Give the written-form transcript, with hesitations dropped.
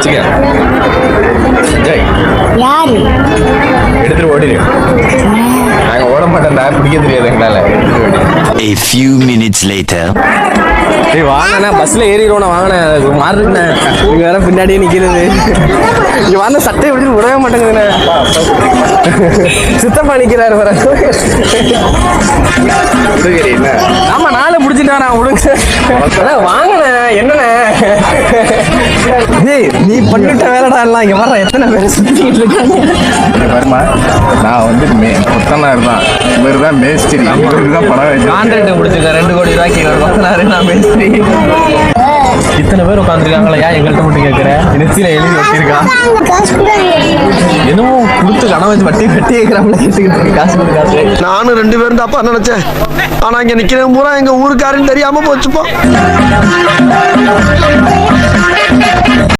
வச்சுக்க. ஜெய் யாரு எடுத்துட்டு ஓடிடு. நாங்க ஓட மாட்டோம்டா, பிடிக்க தெரியாது எங்களால. A few minutes later. ஏய் வாங்கண்ணா, பஸ்ல ஏறிடுவோண்ணா, வாங்கண்ணா. மாறுண்ணே, இங்க வேற பின்னாடியே நிக்கிறது. இங்க வாங்க, சட்டை எப்படி விடவே மாட்டேங்குதுண்ணே. சித்தப்பா நிக்கிறாரு வர. ஆமா, நாளை பிடிச்சிட்டு வரேன் விடுங்க. வாங்கண்ணே, என்னண்ணே ஏய் நீ பண்ணிட்ட வேலைடா எல்லாம். இங்க வர எத்தனை பேர் சுத்திட்டு இருக்காங்க வருமா. நான் வந்து கொத்தனார் தான், இவர் தான் மேஸ்திரி, இவருக்கு தான் படம் கான்ட்ராக்ட் கொடுத்துருக்கேன் 2 கோடி ரூபாய்க்கு. கொத்தனாரு, நான் மேஸ்திரி. இத்தனை பேர் உட்காந்துருக்காங்களா, ஏன் எங்கள்கிட்ட மட்டும் கேட்குற? நெத்தியில எழுதி வச்சிருக்கான். என்னமோ கொடுத்து கடன் வச்சு வட்டி வட்டி கேட்கறாங்களே, கேட்டுக்கிட்டு இருக்கு. காசு கொடுத்து காசு. நானும் 2 பேரும் தாப்பா நினைச்சேன். ஆனா இங்க நிக்கிறவங்க பூரா எங்க ஊருக்காரன்னு தெரியாம போச்சுப்பா.